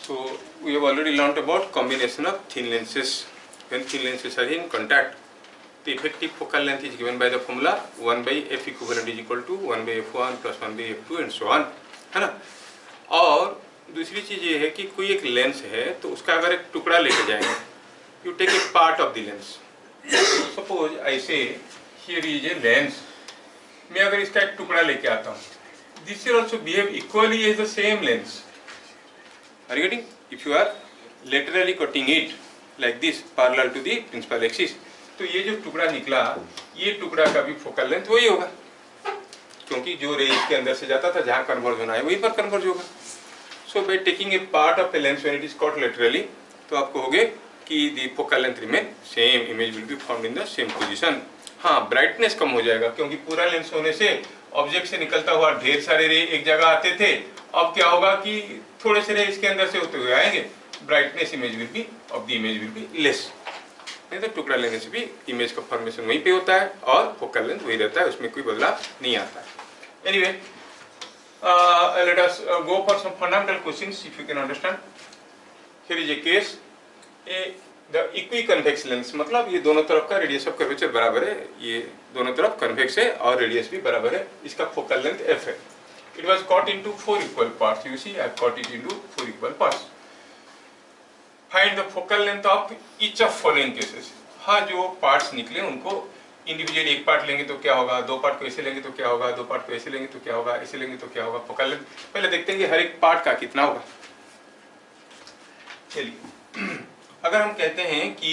So we have already learnt about combination of thin lenses. When thin lenses are in contact, the effective focal length is given by the formula 1 by f equivalent is equal to 1 by f1 plus 1 by f2 and so on, है ना। और दूसरी चीज़ ये है कि कोई एक lens है तो उसका अगर एक टुकड़ा लेके जाएंगे, you take a part of the lens. Suppose I say here is a lens. मैं अगर इसका एक टुकड़ा लेके आता हूँ, this will also behave equally as the same lens. Are you getting? If you are laterally cutting it like this parallel to the principal axis, तो ये जो टुकड़ा निकला, ये टुकड़ा का भी फोकल लेंथ वही होगा, क्योंकि जो रे इसके अंदर से जाता था जहाँ कन्वर्ज होना है वहीं पर कन्वर्ज होगा. So by taking a part of a lens when it is cut laterally, तो आपको हो गए कि the focal length remain same, image will be found in the same position. हाँ, ब्राइटनेस कम हो जाएगा क्योंकि पूरा लेंस होने से ऑब्जेक्ट से निकलता हुआ ढेर सारे रे एक जगह आते थे. अब क्या होगा कि थोड़े से रे इसके अंदर से होते हुए आएंगे, brightness image will B of the image will be less. नहीं तो टुकड़ा लेने से भी इमेज का फॉर्मेशन वहीं पे होता है और फोकल लेंथ वही रहता है, उसमें कोई बदलाव नहीं आता है. Anyway, let us go for some fundamental questions if you can understand. Here is a case, the equiconvex lens, मतलब ये दोनों तरफ का रेडियस ऑफ कर्वेचर बराबर है, ये दोनों तरफ कन्वेक्स है और रेडियस भी बराबर है. इसका फोकल लेंथ f है. It was cut into 4 equal parts. You see, I have cut it into 4 equal parts. Find the focal length of each of following cases. हाँ, जो पार्ट्स निकले उनको इंडिविजुअली एक पार्ट लेंगे तो क्या होगा, दो पार्ट को ऐसे लेंगे तो क्या होगा, दो पार्ट को ऐसे लेंगे तो क्या होगा, ऐसे लेंगे तो क्या होगा. फोकल लेंथ पहले देखते हैं कि हर एक पार्ट का कितना होगा. चलिए, अगर हम कहते हैं कि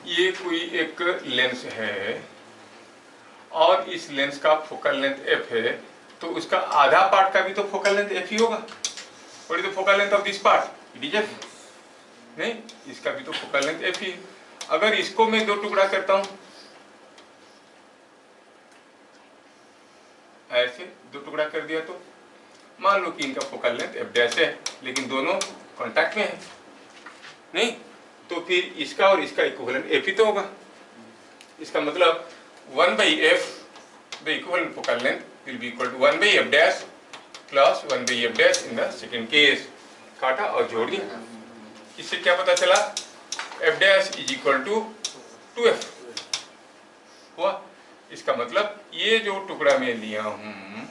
ये कोई एक लेंस है और इस लेंस का फोकल लेंथ f है, तो उसका आधा पार्ट का भी तो फोकल लेंथ f ही होगा. What is the focal length of this part? It is f. नहीं, इसका भी तो फोकल लेंथ f ही. अगर इसको मैं दो टुकड़ा करता हूं, ऐसे दो टुकड़ा कर दिया, तो मान लो कि इनका फोकल लेंथ f डैश है, लेकिन दोनों कांटेक्ट में है. नहीं, तो फिर इसका और इसका इक्विवेलेंट f ही तो होगा. इसका मतलब 1 by f, the equivalent focal length will be equal to 1 by f dash plus 1 by f dash in the second case. काटा और जोड़ दिया. इससे क्या पता चला? f dash is equal to 2f हुआ. इसका मतलब ये जो टुकड़ा मैं लिया हूं,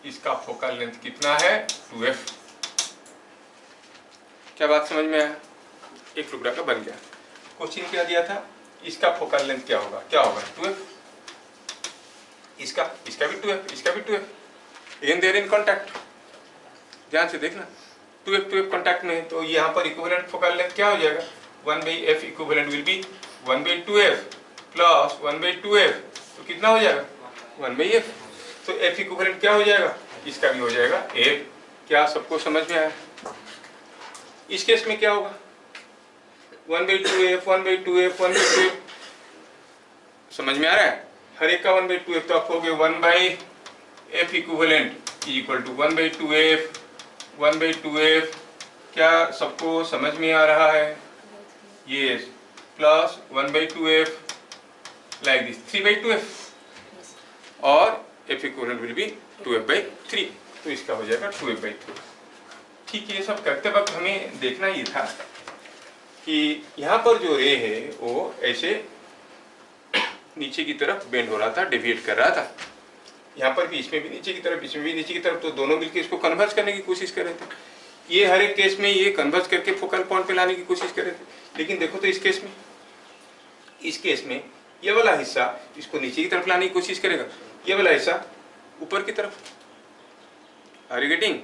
इसका फोकल लेंथ कितना है? 2f. क्या बात समझ में आया? एक टुकड़ा का बन गया. क्वेश्चन क्या दिया था? इसका फोकल लेंथ क्या होगा? क्या होगा? 2f. इसका भी 2f, इसका भी 2f. Again they are in contact. ध्यान से देखना, 2f कांटेक्ट में है, तो यहाँ पर इक्विवेलेंट फोकल लेंथ क्या हो जाएगा? 1 by f equivalent will be 1 by 2f plus 1 by 2f, तो कितना हो जाएगा? 1 by f. तो f इक्विवेलेंट क्या हो जाएगा? इसका भी हो जाएगा f. क्या सबको समझ में आया? इस केस में क्या होगा? 1 by 2f, 1 by 2f, 1 by 2f. समझ में आ रहा है? हर एक का 1 by 2f, तो आप कहोगे 1 by f equivalent equal to 1 by 2f, 1 by 2f. क्या सबको समझ में आ रहा है? Yes. Plus 1 by 2f like this 3 by 2f और f equivalent will be 2f by 3, तो इसका हो जाएगा 2f by 3. ठीक है, ये सब करते वक्त हमें देखना ये था कि यहाँ पर जो रे है वो ऐसे नीचे की तरफ बेंड हो रहा था, डेविएट कर रहा था. यहाँ पर भी, इसमें भी नीचे की तरफ, इसमें भी नीचे की तरफ, तो दोनों मिलकर इसको कन्वर्ज करने की कोशिश कर रहे थे. ये हर एक केस में ये कन्वर्ज करके फोकल पॉइंट पे लाने की कोशिश कर रहे थे. लेकिन देखो तो इस केस में ये वाला हिस्सा इसको नीचे की तरफ लाने की कोशिश करेगा, ये वाला हिस्सा ऊपर की तरफ. Are you getting?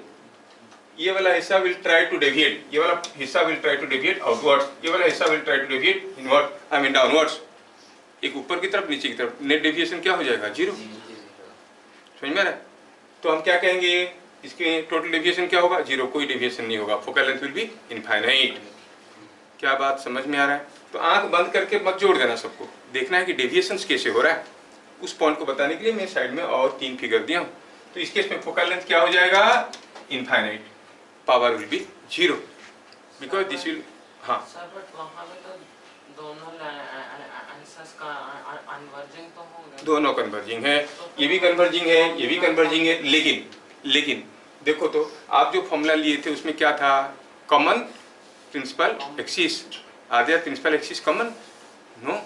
ये वाला हिस्सा विल ट्राई टू डेविएट, ये वाला हिस्सा will try to deviate outwards, ये वाला हिस्सा will try to deviate inward, I mean downwards. एक ऊपर की तरफ, नीचे की तरफ. नेट डेविएशन क्या हो जाएगा? 0. समझ में आ रहा है? तो हम क्या कहेंगे? इसके टोटल डेविएशन क्या होगा? 0. कोई डेविएशन नहीं होगा. Focal length will be infinite. क्या बात समझ में आ रहा है? तो आंख बंद करके मत जोड़ देना, सबको देखना है कि डेविएशन कैसे हो रहा है. उस पॉइंट को बताने के लिए मैं साइड में और 3 फिगर दिया हूँ. तो इस केस में फोकल लेंथ क्या हो जाएगा? Infinite. Power will be 0 because this will. हाँ, दोनों कन्वर्जिंग है. ये भी कन्वर्जिंग है, ये भी कन्वर्जिंग है. लेकिन देखो तो आप जो फॉर्मूला लिए थे उसमें क्या था? Common principal axis. Are there principal axis common? No.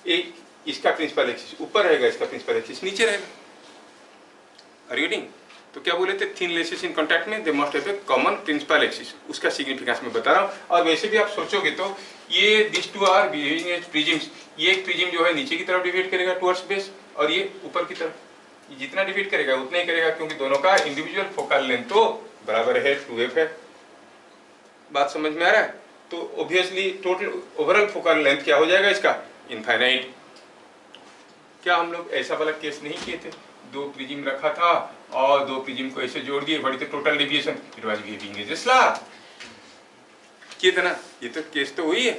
एक इसका प्रिंसिपल एक्सिस ऊपर रहेगा, इसका प्रिंसिपल एक्सिस नीचे रहेगा। Are you getting? तो क्या बोले थे, थिन लेसेस इन कॉन्टैक्ट में they must have a common principal axis. उसका सिग्निफिकेंस मैं बता रहा हूँ। और वैसे भी आप सोचोगे तो ये this two are behaving as prisms. ये एक प्रिज्म जो है नीचे की तरफ डिवाइड करेगा टुवर्ड्स बेस, और ये ऊपर की तरफ। ये जितना डिवाइड करेगा उतना ही करेगा, क्योंकि दोनों का इंडिविजुअल फोकल लेंथ तो बराबर है, 2f है। बात समझ में आ रहा है? तो obviously total overall focal length क्या हो जाएगा इसका, इनफाइनाइट। क्या हम लोग ऐसा वाला केस नहीं किए थे, दो प्रिज्म रखा था और दो प्रिज्म को ऐसे जोड़ दिए, बड़ी तो total deviation, it was behaving as a slab किए थे ना। ये तो केस तो हुई है,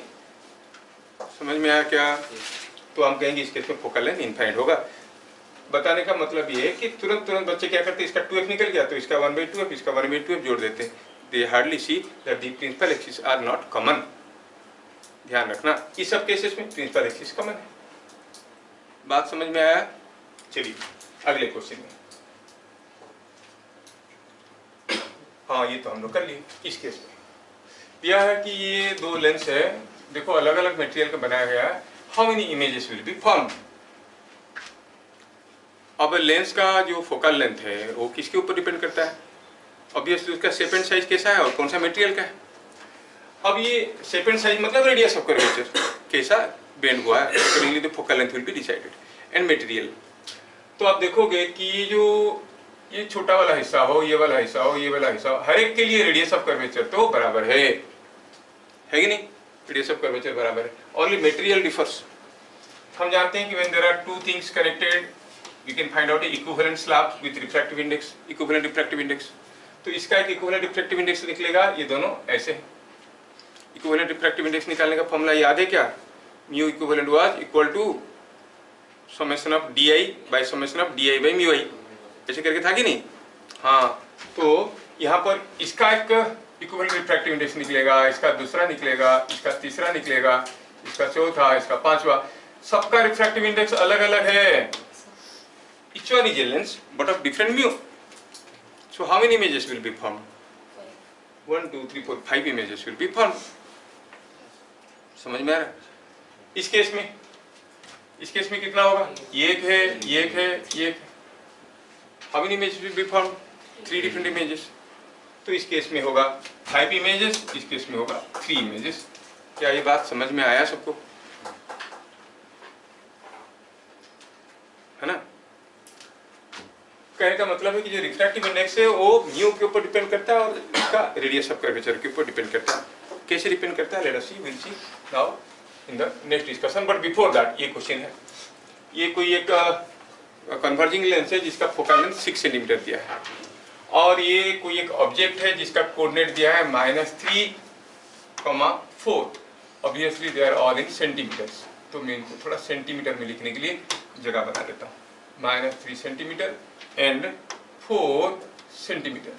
समझ में आया क्या? तो हम कहेंगे इस केस में फोकल लेंथ इनफाइनाइट होगा। बताने का मतलब ये है कि तुरंत तुरंत बच्चे क्या करते हैं, इसका 2f निकल गया तो इसका 1/2f, इसका 1/2f जोड़ देते हैं। They hardly see that the principal axis are not common. ध्यान रखना इस सब केसेस में प्रिंसिपल एक्सिस कॉमन है। बात समझ में आया? चलिए अगले क्वेश्चन में। हाँ ये तो हम लोग कर लिए। इस केस में यह है कि ये दो लेंस है, देखो अलग अलग मटेरियल का बनाया गया है। How many images will be formed? अब लेंस का जो फोकल लेंथ है वो किसके ऊपर डिपेंड करता है? ऑब्वियसली उसका शेप एंड साइज कैसा है और कौन सा मटेरियल का है। अब ये शेप एंड साइज मतलब रेडियस ऑफ कर्वेचर कैसा बेंड हुआ है, accordingly the focal length will be decided. And material, तो आप देखोगे कि जो ये छोटा वाला हिस्सा हो, ये वाला हिस्सा हो, ये वाला हिस्सा हो, हर एक के लिए रेडियस ऑफ कर्वेचर तो बराबर है कि नहीं? रेडियस ऑफ कर्वेचर बराबर है। Only material differs. हम जानते हैं कि when there are two things connected we can find out a equivalent slab with refractive index, equivalent refractive index। तो इसका एक equivalent refractive index निकलेगा, ये दोनों ऐसे। equivalent refractive index निकालने का फॉर्मूला याद है क्या? mu equivalent was equal to summation of di by summation of di by mu i, ऐसे करके था कि नहीं? हाँ, तो यहाँ पर इसका एक equivalent refractive index निकलेगा, इसका दूसरा निकलेगा, इसका तीसरा निकलेगा, इसका चौथा, इसका पांचवा। सबका refractive index अलग अलग है। Each one is a lens but of different mu. So how many images will be formed? 1, 2, 3, 4, 5 images will be formed. समझ में आ रहा है? इस केस में कितना होगा? ये एक है, ये एक है, ये एक है। How many images will be formed? 3 different images. तो इस केस में होगा 5 images, इस केस में होगा 3 images। क्या ये बात समझ में आया सबको? है ना? कहने का मतलब है कि जो रिफ्रैक्टिव इंडेक्स है वो म्यू के ऊपर डिपेंड करता है और इसका रेडियस ऑफ कर्वेचर के ऊपर डिपेंड करता है। कैसे डिपेंड करता है, let us see, will see now in the next discussion. But before that ये क्वेश्चन है, ये कोई एक कन्वर्जिंग लेंस है जिसका फोकल लेंथ 6 सेंटीमीटर दिया है, और ये कोई एक ऑब्जेक्ट है जिसका कोऑर्डिनेट दिया है -3, 4। Obviously they are all in centimetres, तो मैं इनको थोड़ा सेंटीमीटर में लिखने के लिए जगह बना देता हूँ। -3 सेंटीमीटर एंड 4 सेंटीमीटर।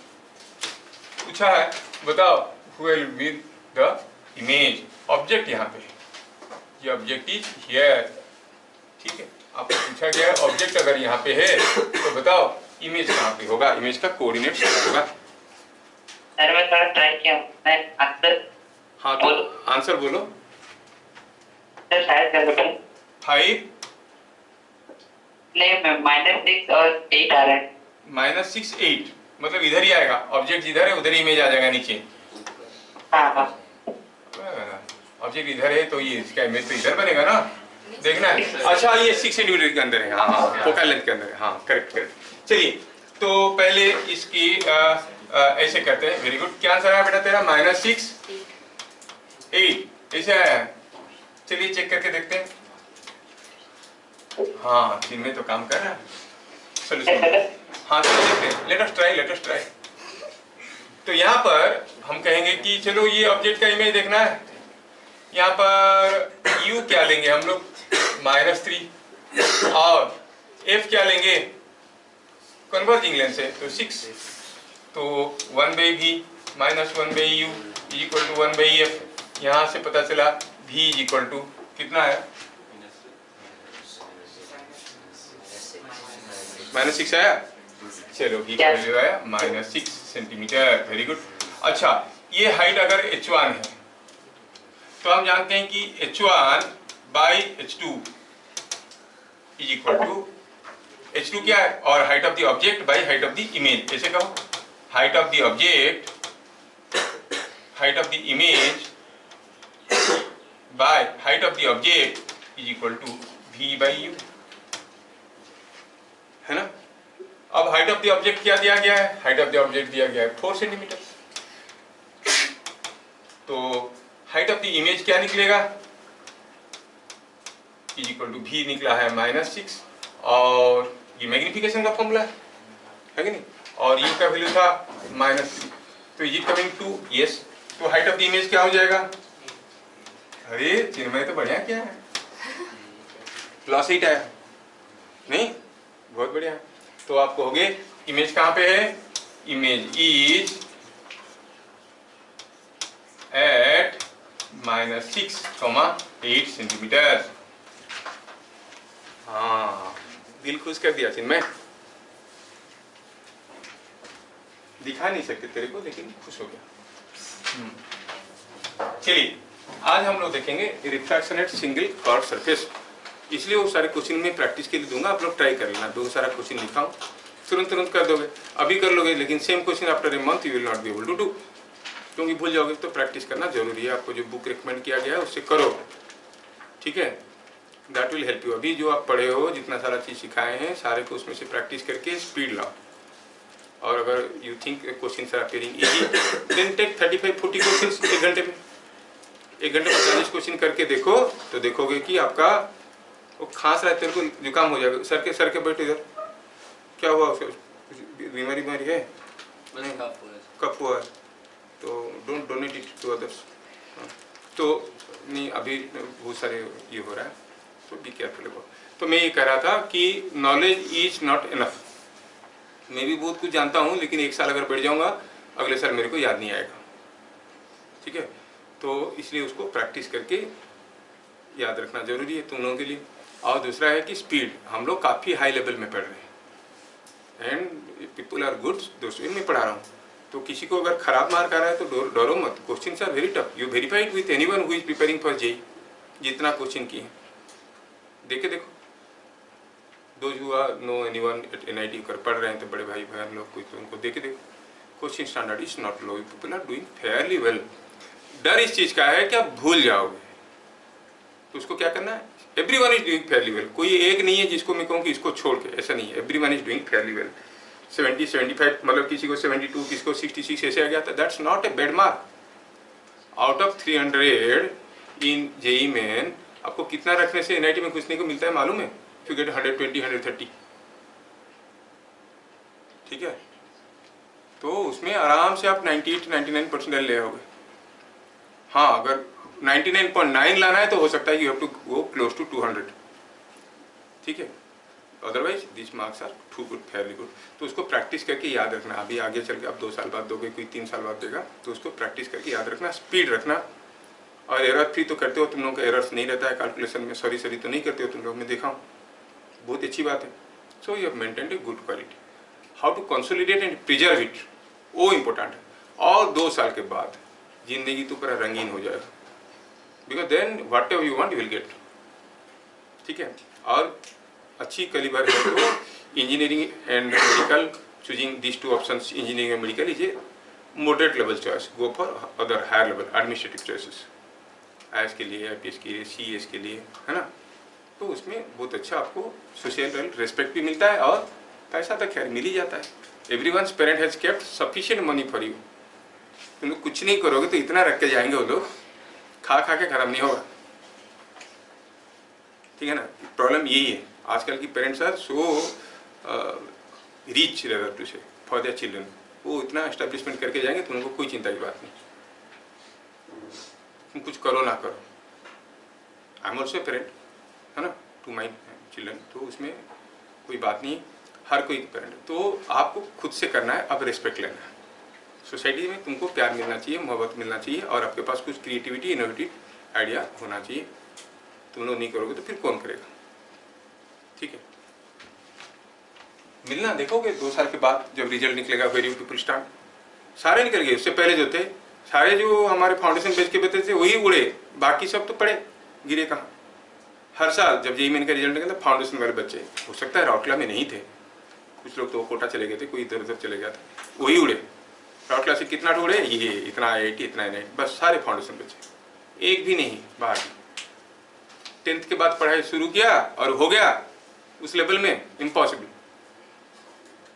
पूछा है बताओ who will be the image, object यहाँ पे, ये ऑब्जेक्ट इज हियर। ठीक है, आपको पूछा गया है ऑब्जेक्ट अगर यहाँ पे है तो बताओ इमेज कहाँ पे होगा, इमेज का कोऑर्डिनेट होगा। सर मैं थोड़ा ट्राई किया, मैं आंसर, हाँ तो आंसर बोलो। सर शायद कैपिटल 5 नहीं, -6 और 8 आ रहा है। -6, 8 मतलब इधर ही आएगा, ऑब्जेक्ट जिधर है उधर ही इमेज आ जाएगा नीचे। हाँ, ऑब्जेक्ट इधर है तो ये इसका इमेज तो इधर बनेगा ना, देखना है। अच्छा ये 6 सेंटीमीटर के अंदर है, हाँ फोकल लेंथ के अंदर है, हाँ करेक्ट। चलिए तो पहले इसकी ऐसे करते हैं। वेरी गुड, क्या आंसर आया बेटा तेरा? -6, 8 ऐसे आया। चलिए चेक करके देखते हैं। हाँ इनमें तो काम कर रहा है सोल्यूशन। हाँ चलो देखते हैं, लेट अस ट्राई। तो यहाँ पर हम कहेंगे कि चलो ये ऑब्जेक्ट का इमेज देखना है। यहाँ पर u क्या लेंगे हम लोग? -3, और f क्या लेंगे? कन्वर्जिंग लेंस है तो 6, तो 1/v -1/u = 1/f। यहाँ से पता चला v = कितना है? -6 आया। चलो v का वैल्यू आया -6 सेंटीमीटर। Very good. अच्छा ये हाइट अगर h1 है, तो हम जानते हैं कि H1 by H2 is equal to, H2 क्या है, और height of the object by height of the image, ऐसे कहो, height of the object, height of the image by height of the object is equal to V by U, है ना। अब height of the object क्या दिया गया है, height of the object दिया गया है 4 सेंटीमीटर, तो हाइट ऑफ द इमेज क्या निकलेगा, इज इक्वल टू V निकला है -6, और ये मैग्निफिकेशन का फॉर्मूला है कि नहीं, और U का वैल्यू था -3, तो is it coming to yes, तो हाइट ऑफ द इमेज क्या हो जाएगा, अरे चिन्मय तो बढ़िया क्या है, +8 आया नहीं, बहुत बढ़िया है। तो आप कहोगे इमेज कहाँ पे है, इमेज इज एट -6,8 सेंटीमीटर। हाँ, दिल खुश कर दिया चिन्मय, दिखा नहीं सकते तेरे को लेकिन खुश हो गया। चलिए आज हम लोग देखेंगे refraction at single curve surface, इसलिए वो सारे क्वेश्चन में प्रैक्टिस के लिए दूंगा, आप लोग ट्राई कर लेना, बहुत सारा क्वेश्चन लिखा हूँ, तुरंत कर दोगे, अभी कर लोगे, लेकिन same question after a month you will not be able to do, क्योंकि भूल जाओगे। तो प्रैक्टिस करना जरूरी है, आपको जो बुक रिकमेंड किया गया है उससे करो, ठीक है, दैट विल हेल्प यू। अभी जो आप पढ़े हो, जितना सारा चीज़ सिखाए हैं, सारे को उसमें से प्रैक्टिस करके स्पीड लाओ, और अगर you think question are appearing easy then take 35-40 question एक घंटे में, 1 घंटे में 40 क्वेश्चन करके देखो, तो देखोगे कि आपका वो खांस रहा है, तेरे को जुकाम हो जाएगा, सर के बैठो इधर, क्या हुआ, बीमारी है, कफ हुआ है, तो don't donate it to others. तो नहीं, अभी बहुत सारे ये हो रहा है, तो बी केयरफुल अबाउट। तो मैं ये कह रहा था कि नॉलेज इज नॉट इनफ, मैं भी बहुत कुछ जानता हूँ, लेकिन 1 साल अगर बैठ जाऊँगा, अगले साल मेरे को याद नहीं आएगा, ठीक है, तो इसलिए उसको प्रैक्टिस करके याद रखना जरूरी है तुम लोगों के लिए। और दूसरा है कि स्पीड, हम लोग काफ़ी हाई लेवल में पढ़ रहे हैं, एंड पीपल आर गुड, दोस्तों मैं पढ़ा रहा हूँ, तो किसी को अगर खराब मार्क आ रहा है तो डरो मत, questions are very tough, you verified with anyone who is preparing for JEE, जितना क्वेश्चन किए देखे देखो, those who are no anyone at NIT कर पढ़ रहे हैं, तो बड़े भाई बहन लोग कुछ तो उनको देखे देखो, question standard is not low, people are doing fairly well. डर इस चीज़ का है कि आप भूल जाओगे, तो उसको क्या करना है, everyone is doing fairly well, कोई एक नहीं है जिसको मैं कहूँ कि इसको छोड़ के, ऐसा नहीं है, everyone is doing fairly well. 70-75 मतलब किसी को 72, किसी को 66 ऐसे आ गया था, that's not a bad mark. Out of 300 in JEE main आपको कितना रखने से एनआईटी में घुसने को मिलता है मालूम है, if you get 120, 130, ठीक है, तो उसमें आराम से आप 98-99 परसेंटाइल ले आओगे। हाँ, अगर 99.9 लाना है तो हो सकता है कि you have to go close to 200, ठीक है, otherwise this marks are too good, fairly good. तो उसको प्रैक्टिस करके याद रखना, अभी आगे चल के आप 2 साल बाद दोगे, कोई 3 साल बाद देगा, तो उसको प्रैक्टिस करके याद रखना, स्पीड रखना, और एरर फ्री तो करते हो तुम लोग का, एरर्स नहीं रहता है कैलकुलेशन में, सॉरी तो नहीं करते हो तुम लोग, मैं देखा हूँ, बहुत अच्छी बात है। So you have maintained a good quality, how to consolidate and preserve it, वो इम्पोर्टेंट है, और 2 साल के बाद जिंदगी तो पूरा रंगीन हो जाएगा, because then whatever you want you will get, ठीक है। और अच्छी कलीबर है तो engineering and medical, choosing this 2 options, engineering and medical is a moderate level choice, go for other higher level administrative choices, IAS के लिए, IPS के लिए, CES के लिए, है ना, तो उसमें बहुत अच्छा आपको सोशल रेस्पेक्ट भी मिलता है, और पैसा तो खैर मिल ही जाता है। Everyone's parent has kept sufficient money for you, तुम लोग कुछ नहीं करोगे तो इतना रख के जाएंगे वो लोग, खा के खराब नहीं होगा, ठीक है ना। प्रॉब्लम यही है, आजकल की parents are so rich rather to say for their children, वो इतना एस्टेब्लिशमेंट करके जाएंगे, तुम लोगों को कोई चिंता की बात नहीं, तुम कुछ करो ना करो। आई एम ऑल्सो पेरेंट, है ना, टू माई चिल्ड्रन, तो उसमें कोई बात नहीं, हर कोई पेरेंट, तो आपको खुद से करना है, अब रिस्पेक्ट लेना है, सोसाइटी में तुमको प्यार मिलना चाहिए, मोहब्बत मिलना चाहिए, और आपके पास कुछ क्रिएटिविटी, इनोवेटिव आइडिया होना चाहिए। तुम लोग नहीं करोगे तो फिर कौन करेगा, ठीक है। मिलना देखोगे 2 साल के बाद जब रिजल्ट निकलेगा, वेरी पीपल स्टार्ट, सारे निकल गए, उससे पहले जो थे सारे जो हमारे फाउंडेशन बेच के बच्चे थे वही उड़े, बाकी सब तो पड़े गिरे कहाँ। हर साल जब जेईई मेन का रिजल्ट निकलता फाउंडेशन वाले बच्चे, हो सकता है राउरकेला में नहीं थे, कुछ लोग तो कोटा चले गए थे, कोई इधर उधर चले गया था, वही उड़े। राउरकेला से कितना उड़े, ये इतना IIT इतना NIT, बस सारे फाउंडेशन बच्चे, एक भी नहीं बाहर। 10th के बाद पढ़ाई शुरू किया और हो गया उस लेवल में, इम्पॉसिबल।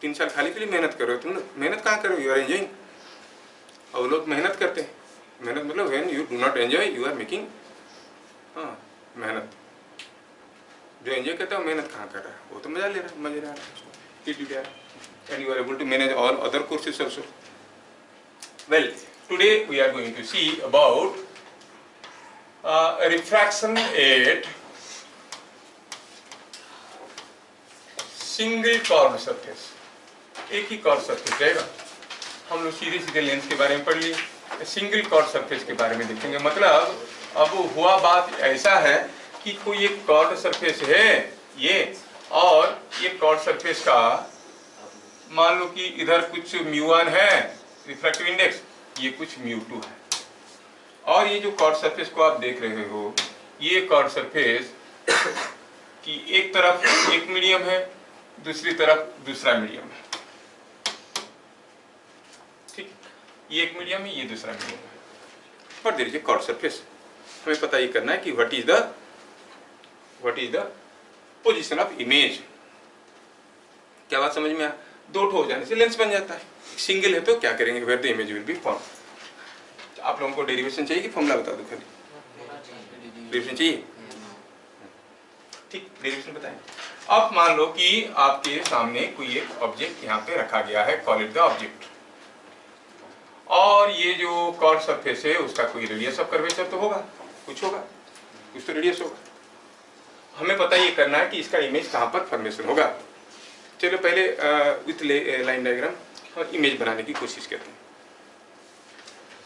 3 साल खाली के लिए मेहनत करो, तुम मेहनत कहाँ करो, यू आर एंजॉइंग। और लोग मेहनत करते हैं, मेहनत मतलब when you do not enjoy you are making, हाँ मेहनत। जो एंजॉय करता है वो मेहनत कहाँ कर रहा है, वो तो मजा ले रहा है, मजे रहा है, and you are able to manage all other courses also. Well, today we are going to see about refraction at single curved surface. एक ही कॉर्ड सरफेस रहेगा। हम लोग सीधे सीधे लेंस के बारे में पढ़ लिए, सिंगल कॉर्ड सरफेस के बारे में देखेंगे। मतलब अब हुआ बात ऐसा है कि कोई एक कॉर्ड सरफेस है ये, और ये कॉर्ड सरफेस का मान लो कि इधर कुछ μ1 है रिफ्रैक्टिव इंडेक्स, ये कुछ μ2 है, और ये जो कॉर्ड सरफेस को आप देख रहे हो, ये कॉर्ड सरफेस की एक तरफ एक मीडियम है, दूसरी तरफ दूसरा मीडियम है, ठीक, ये एक मीडियम है, ये दूसरा मीडियम है, पर there is a curved surface. हमें पता ये करना है कि what is the position of image. क्या बात समझ में आया? दो ठो हो जाने से लेंस बन जाता है, सिंगल है तो क्या करेंगे, where the image will be form. आप लोगों को डेरिवेशन चाहिए कि फॉर्मूला बता दो? खाली डेरिवेशन चाहिए, ठीक, डेरिवेशन बताएं। अब मान लो कि आपके सामने कोई एक ऑब्जेक्ट यहाँ पे रखा गया है, कॉल इट द ऑब्जेक्ट, और ये जो कॉर्ड सरफेस है उसका कोई रेडियस ऑफ कर्वेचर तो होगा, कुछ तो रेडियस होगा। हमें पता ये करना है कि इसका इमेज कहाँ पर फॉर्मेशन होगा। चलो पहले विथ लाइन डायग्राम और इमेज बनाने की कोशिश करते हैं।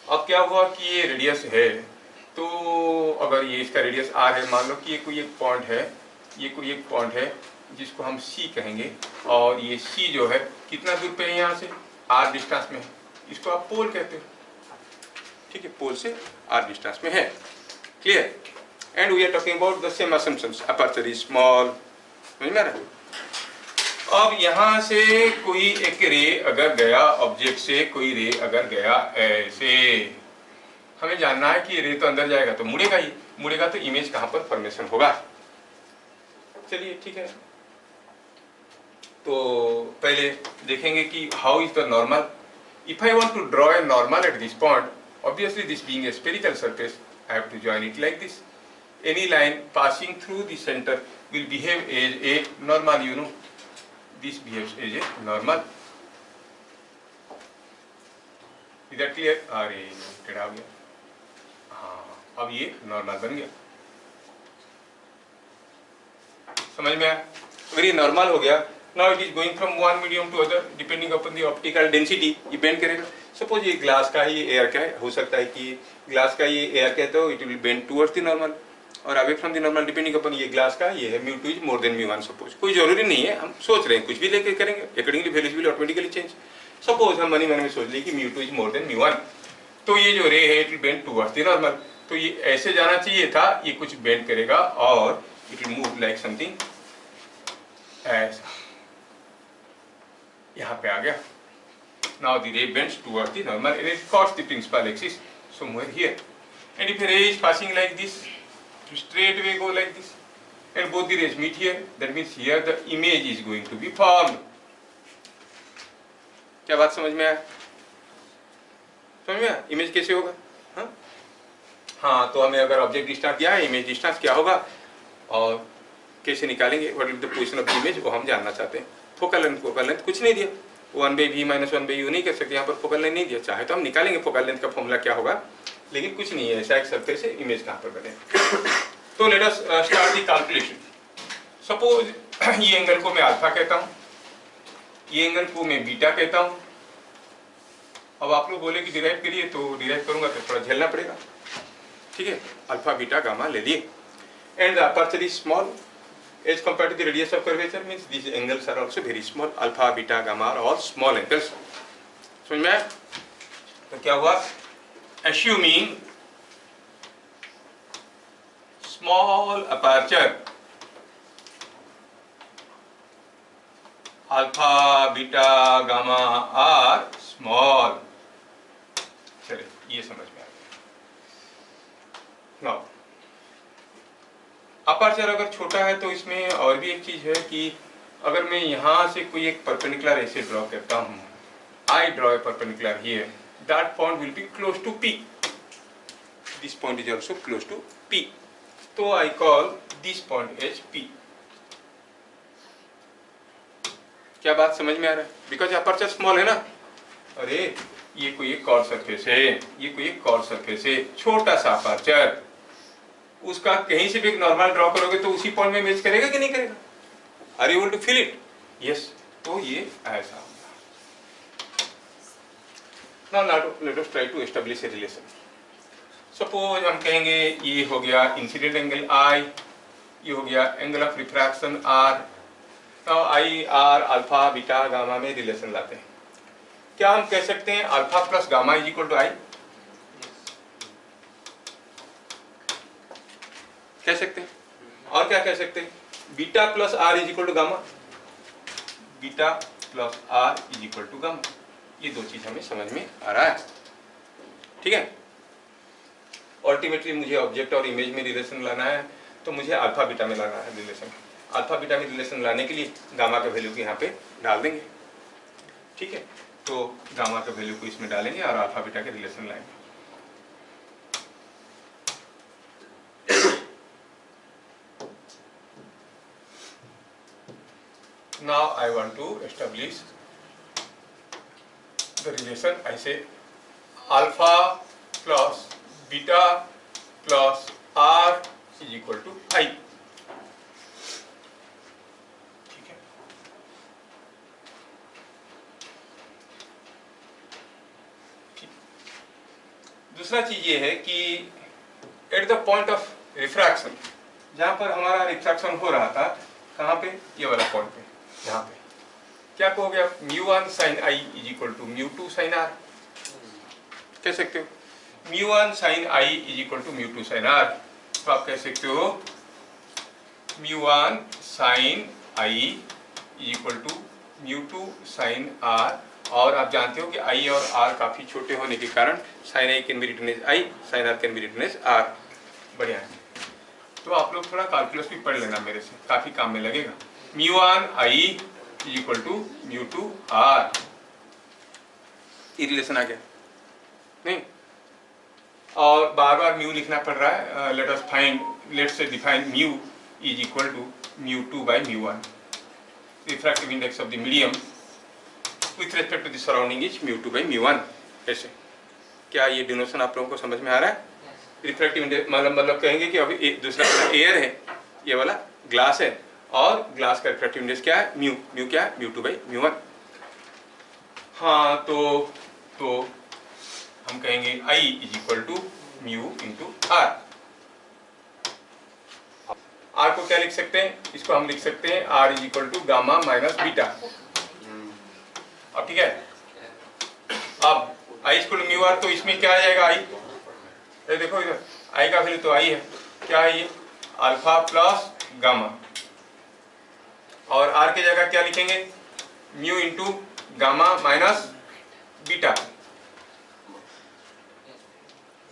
अब क्या हुआ कि ये रेडियस है, तो अगर ये इसका रेडियस r है, मान लो कि ये कोई एक पॉइंट है, ये कोई एक पॉइंट है जिसको हम C कहेंगे, और ये C जो है कितना दूर पे है यहाँ से, r डिस्टेंस में है, इसको आप पोल कहते हो, ठीक है, पोल से r डिस्टेंस में है, clear. And we are talking about the same assumptions, aperture is small, समझ में आ रहा है। अब यहाँ से कोई एक रे अगर गया, ऑब्जेक्ट से कोई रे अगर गया ऐसे, हमें जानना है कि रे तो अंदर जाएगा तो मुड़ेगा ही, मुड़ेगा तो इमेज कहाँ पर फॉर्मेशन होगा। चलिए ठीक है, तो पहले देखेंगे कि how is the normal. If I want to draw a normal at this point, obviously this being a spherical surface, I have to join it like this. Any line passing through the centre will behave as a normal, you know, this behaves as a normal. Is that clear? अरे टेढ़ा हो गया, हाँ अब ये normal बन गया, समझ में आया? अगर ये नॉर्मल हो गया, now it is going from one medium to other depending upon the optical density, ये बेंड करेगा। सपोज ये ग्लास का है, ये एयर का है, हो सकता है कि ग्लास का ये एयर का है तो it will bend towards the normal, और away from the normal depending upon ये ग्लास का ये है μ2 इज मोर देन μ1। सपोज कोई जरूरी नहीं है, हम सोच रहे हैं कुछ भी लेके करेंगे, accordingly values will automatically change. Suppose हम मन में सोच लिए कि μ2 इज मोर देन μ1, तो ये जो रे है it will bend towards the normal, तो ये ऐसे जाना चाहिए था, ये कुछ बेंड करेगा और it will move like something ऐसा, यहाँ पे आ गया। Now the ray bends towards the normal and it cuts the principal axis somewhere here, and if a ray is passing like this, to straight away go like this, and both the rays meet here, that means here the image is going to be formed. क्या बात समझ में आया? समझ में आया? Image कैसे होगा? हाँ, तो हमें अगर ऑब्जेक्ट डिस्टेंस दिया है, इमेज डिस्टेंस क्या होगा और कैसे निकालेंगे, what is the position of the image, वो हम जानना चाहते हैं। फोकल लेंथ कुछ नहीं दिया, 1/v - 1/u नहीं कर सकते, यहाँ पर फोकल लेंथ नहीं दिया, चाहे तो हम निकालेंगे फोकल लेंथ का फॉर्मूला क्या होगा, लेकिन कुछ नहीं है, ऐसा एक सरफेस है, इमेज कहाँ पर बने। तो let us start the calculation. Suppose ये एंगल को मैं अल्फा कहता हूँ, ये एंगल को मैं बीटा कहता हूँ। अब आप लोग बोले कि डिराइव करिए, तो डिराइव करूंगा तो थोड़ा झेलना पड़ेगा, ठीक है। अल्फा बीटा गामा ले लिए, and the aperture is small as compared to the radius of curvature, means this angles are also very small. Alpha beta gamma are all small angles, समझ में आया? तो क्या हुआ assuming small aperture alpha, beta, gamma are small. चलिए ये समझ में आ गया। नाउ अपर्चर अगर छोटा है तो इसमें और भी एक चीज है कि अगर मैं यहां से कोई एक परपेंडिकुलर ऐसे ड्रॉ करता हूं, I draw a perpendicular here, that point will be close to P. This point is also close to P. So I call this point as P. क्या बात समझ में आ रहा है? Because aperture small है ना? अरे ये कोई एक कॉर्ड सरफेस है, ये कोई एक कॉर्ड सरफेस है, छोटा सा अपर्चर, उसका कहीं से भी एक नॉर्मल ड्रॉ करोगे तो उसी पॉइंट में मैच करेगा कि नहीं करेगा? Are you able to feel it? Yes. तो ये ऐसा होगा। Now let us try to establish a relation. Suppose हम कहेंगे ये हो गया इंसिडेंट एंगल I, ये हो गया angle of refraction R। Now I, R, alpha, beta, gamma में रिलेशन लाते हैं। क्या हम कह सकते हैं alpha plus gamma is equal to I? कह सकते हैं। और क्या कह सकते हैं? Beta plus R is equal to gamma, beta plus R is equal to gamma. ये दो चीज हमें समझ में आ रहा है, ठीक है। अल्टीमेटली मुझे ऑब्जेक्ट और इमेज में रिलेशन लाना है, तो मुझे अल्फा बीटा में लाना है रिलेशन। अल्फा बीटा में रिलेशन लाने के लिए गामा का वैल्यू को यहाँ पे डाल देंगे, ठीक है। तो गामा का वैल्यू को इसमें डालेंगे और अल्फा बीटा के रिलेशन लाएंगे। Now I want to establish the relation. I say alpha plus beta plus R is equal to I. ठीक है। दूसरा चीज ये है कि at the point of refraction, जहां पर हमारा रिफ्रैक्शन हो रहा था, कहां पे? ये वाला पॉइंट पे, यहाँ पे क्या कहोगे आप? μ1 sin I is equal to μ2 sin R। कह सकते हो μ1 sin I is equal to μ2 sin R। तो आप कह सकते हो μ1 sin I is equal to μ2 sin R। और आप जानते हो कि I और R काफी छोटे होने के कारण sin I can be written as I, sin R can be written as R। बढ़िया है। तो आप लोग थोड़ा कैलकुलस भी पढ़ लेना मेरे से, काफी काम में लगेगा। μ1 I is equal to μ2 R। ये रिलेशन आ गया नहीं? और बार बार म्यू लिखना पड़ रहा है। Let us find, let's say define mu is equal to μ2 by μ1। Refractive index of the medium with respect to the surrounding is μ2 by μ1। ऐसे क्या ये डिनोशन आप लोगों को समझ में आ रहा है? रिफ्रैक्टिव इंडेक्स मतलब कहेंगे कि अभी एक दूसरा एयर है, ये वाला ग्लास है, और ग्लास का रिफ्रैक्टिव इंडेक्स क्या है? म्यू। म्यू क्या है? μ2 by μ1। हाँ, तो हम कहेंगे I is equal to mu into R। R को क्या लिख सकते हैं? इसको हम लिख सकते हैं R is equal to gamma minus beta. अब ठीक है, अब I is equal to mu R, तो इसमें क्या आ जाएगा? I, ये देखो इधर I का वैल्यू तो I है, क्या है ये? अल्फा प्लस गामा, और R की जगह क्या लिखेंगे? Mu into gamma minus beta.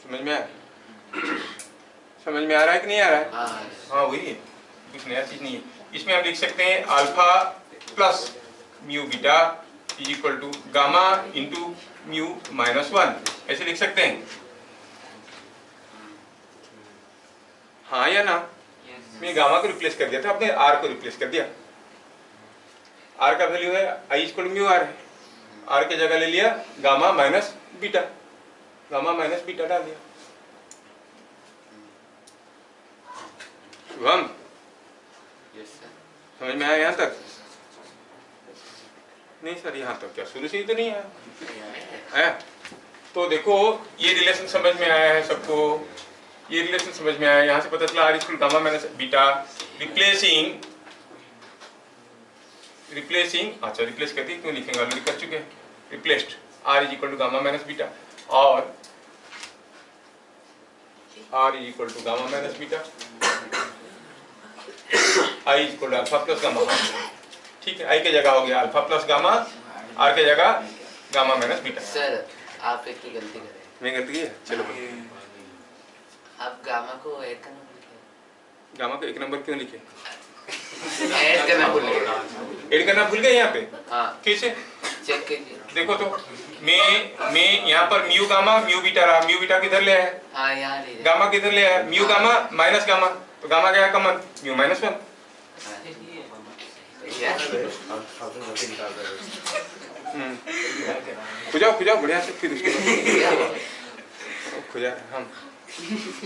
समझ में आया? समझ में आ रहा है कि नहीं आ रहा है? हाँ वही है, कुछ नया चीज नहीं है। इसमें हम लिख सकते हैं alpha plus mu beta is equal to gamma into mu minus 1, ऐसे लिख सकते हैं। हाँ या ना? मैं गामा को रिप्लेस कर दिया था, आपने आर को रिप्लेस कर दिया। आर का वैल्यू है I इक्वल म्यू आर है, आर की जगह ले लिया gamma minus beta, gamma minus beta डाल दिया। शुभम, समझ में आया यहाँ तक? नहीं सर, यहाँ तक क्या? शुरू से ही तो नहीं आया? तो देखो ये रिलेशन समझ में आया है सबको? ये रिलेशन समझ में आया? यहाँ से पता चला r equal gamma minus beta, replacing अच्छा रिप्लेस करती क्यों लिखेंगे? ऑलरेडी कर चुके हैं। Replaced r is equal to gamma minus beta, और r is equal to gamma minus beta, i is equal to alpha plus gamma. ठीक है, आई की जगह हो गया अल्फा प्लस गामा, आर की जगह गामा माइनस बीटा। सर आप एक ही गलती करें, मैं गलती की है, चलो आप गामा को ऐड करना भूल गए। गामा को 1 नंबर क्यों लिखे? ऐड करना भूल गए। ऐड करना भूल गए यहाँ पे? हाँ कैसे? चेक कीजिए। देखो तो मैं यहाँ पर म्यू गामा म्यू बीटा रहा, म्यू बीटा किधर ले आया? हाँ यहाँ लीजिए। गामा किधर ले आया? म्यू गामा माइनस गामा, तो गामा गया कमन, म्यू माइनस 1। खुजाओ खुजाओ बढ़िया से, फिर उसके खुजा हम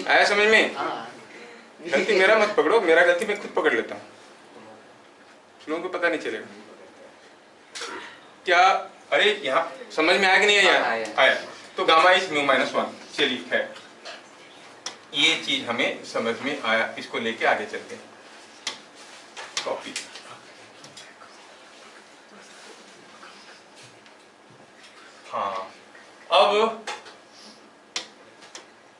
आया समझ में? गलती मेरा मत पकड़ो, मेरा गलती मैं खुद पकड़ लेता हूँ, लोगों को पता नहीं चलेगा क्या। अरे यहाँ समझ में आया कि नहीं आया? आया। तो गामा इज म्यू माइनस 1। चलिए है, ये चीज हमें समझ में आया, इसको लेके आगे चलते हैं। कॉपी हाँ, अब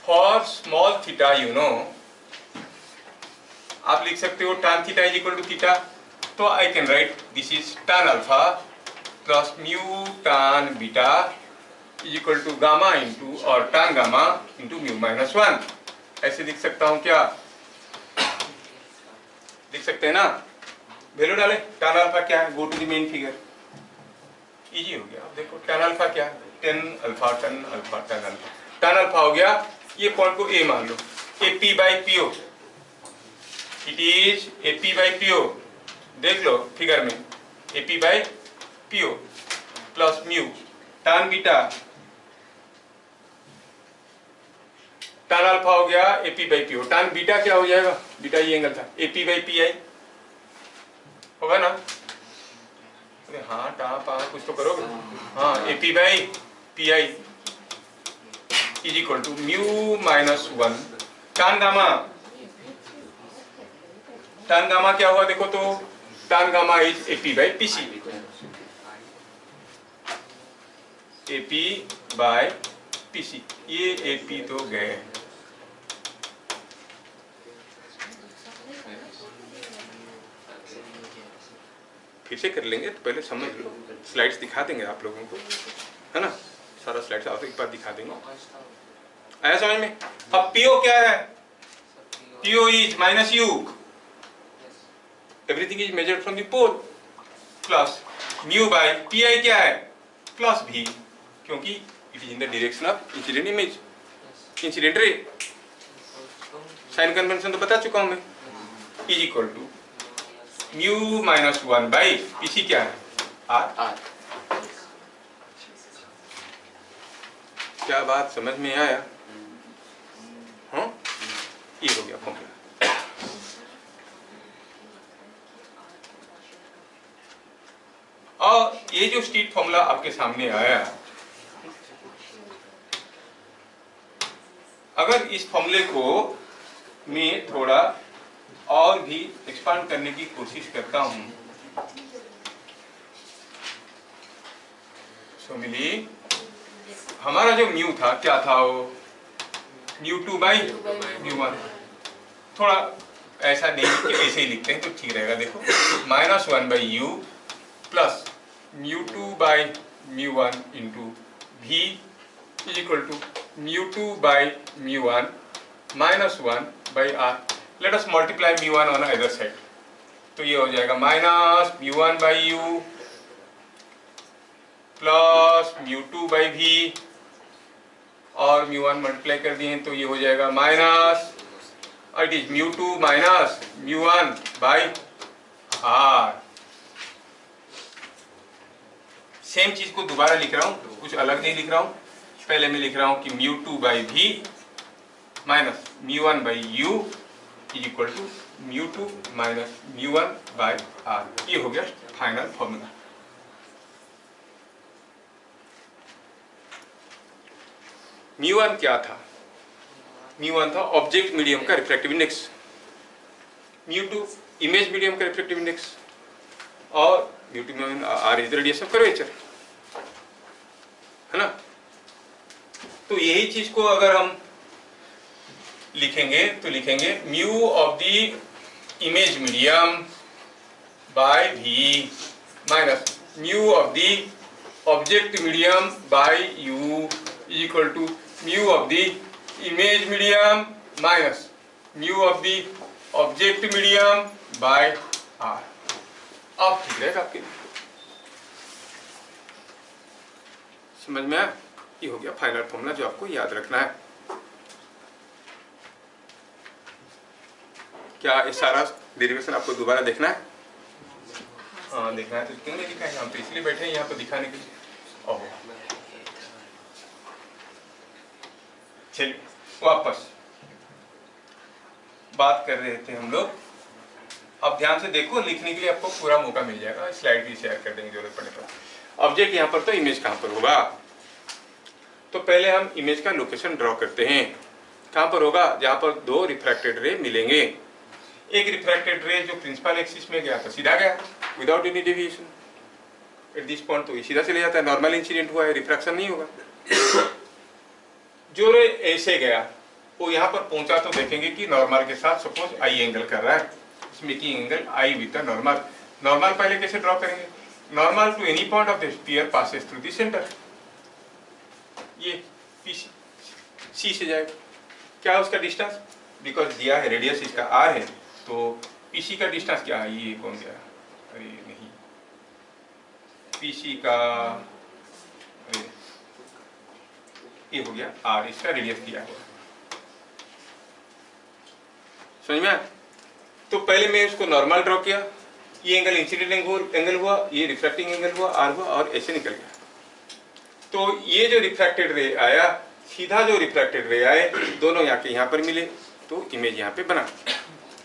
for small theta you know आप लिख सकते हो tan theta is equal to theta, तो I can write this is tan alpha plus mu tan beta is equal to gamma into और tan gamma into mu minus 1। ऐसे लिख सकता हूं क्या? लिख सकते हैं ना? वैल्यू डाले, tan अल्फा क्या है? Go to the main figure, easy हो गया। अब देखो tan अल्फा क्या है? tan alpha tan alpha tan alpha, tan alpha हो गया, ये पॉइंट को ए मान लो, AP by PO, it is AP by PO। देख लो फिगर में, AP by PO plus mu tan beta, tan alpha हो गया AP by PO, tan beta क्या हो जाएगा? बीटा ये एंगल था, AP बाई PI होगा ना? अरे हाँ टा पा कुछ तो करोगे। हाँ, AP by PI is equal to mu minus 1 tan gamma. tan gamma क्या हुआ देखो तो? tan gamma is AP by PC, AP by PC, ये AP तो गए। फिर से कर लेंगे, तो पहले समझ लो, स्लाइड्स दिखा देंगे आप लोगों को, है ना? सारा स्लाइड्स आप एक बार दिखा देंगे, आया समझ में? अब PO क्या है? PO is minus U, everything is measured from the pole, plus mu by PI क्या है? प्लस V, क्योंकि it is in the direction of incident image, incident ray. Sign convention तो बता चुका हूं मैं, is equal to mu minus 1 by PC क्या है? R। क्या बात समझ में आया? हाँ, ये हो गया फॉर्मूला। और ये जो स्ट्रीट फॉर्मूला आपके सामने आया, अगर इस फॉर्मूले को मैं थोड़ा और भी एक्सपांड करने की कोशिश करता हूं, सो मिली हमारा जो म्यू था क्या था? वो म्यू 2 बाई म्यू 1। थोड़ा ऐसा नहीं लिख के ऐसे ही लिखते हैं तो ठीक रहेगा। देखो minus 1 by U plus mu 2 by mu 1 into V is equal to mu 2 by mu 1 minus 1 by R। Let us multiply mu 1 on other side, तो ये हो जाएगा minus mu 1 by U plus mu 2 by V, और mu 1 multiply कर दिए तो ये हो जाएगा minus, it is mu 2 minus mu 1 by R। Same चीज को दोबारा लिख रहा हूं, कुछ अलग नहीं लिख रहा हूं। पहले मैं लिख रहा हूं कि mu 2 by V minus mu 1 by U is equal to mu 2 minus mu 1 by R। ये हो गया फाइनल फॉर्मूला। म्यू 1 क्या था? म्यू 1 था ऑब्जेक्ट मीडियम का refractive index, mu 2 image medium का रिफ्रैक्टिव इंडेक्स, और mu 2 R is the radius of curvature, है ना? तो यही चीज को अगर हम लिखेंगे तो लिखेंगे mu of the image medium by V minus mu of the object medium by U is equal to mu of the image medium minus mu of the object medium by R. अब ठीक रहेगा आपके लिए, समझ में आया? ये हो गया फाइनल फॉर्मूला जो आपको याद रखना है। क्या ये सारा डेरिवेशन आपको दोबारा देखना है? हाँ देखना है तो क्यों नहीं दिखाएंगे, हम तो इसलिए बैठे हैं यहाँ पर दिखाने के लिए। ओहो चलिए वापस बात कर रहे थे हम लोग। अब ध्यान से देखो, लिखने के लिए आपको पूरा मौका मिल जाएगा, स्लाइड भी शेयर कर देंगे जरूरत पड़ने पर। ऑब्जेक्ट यहाँ पर तो इमेज कहाँ पर होगा, तो पहले हम इमेज का लोकेशन ड्रॉ करते हैं। कहाँ पर होगा? जहाँ पर दो रिफ्रैक्टेड रे मिलेंगे। एक रिफ्रैक्टेड रे जो प्रिंसिपल एक्सिस में गया तो सीधा गया without any deviation eight this point, तो ये सीधा चले जाता है, नॉर्मल इंसिडेंट हुआ है, रिफ्रैक्शन नहीं होगा। जो रे ऐसे गया वो यहाँ पर पहुंचा तो देखेंगे कि नॉर्मल के साथ सपोज आई एंगल कर रहा है, making angle I with the normal. Normal पहले कैसे ड्रॉ करेंगे? Normal to any point of the sphere passes through the centre. ये पीसी सी से जाएगा, क्या उसका डिस्टेंस, बिकॉज दिया है रेडियस इसका आर है, तो पीसी का डिस्टेंस क्या है? ये कौन गया? अरे नहीं, पीसी का अरे ये हो गया आर, इसका रेडियस दिया हुआ, समझ में? तो पहले मैं इसको नॉर्मल ड्रॉ किया, ये एंगल इंसिडेंट एंगल हुआ, ये रिफ्रैक्टिंग एंगल हुआ आर हुआ, और ऐसे निकल गया। तो ये जो रिफ्रैक्टेड रे आया, सीधा जो रिफ्रैक्टेड रे आए, दोनों यहाँ के यहाँ पर मिले, तो इमेज यहाँ पे बना।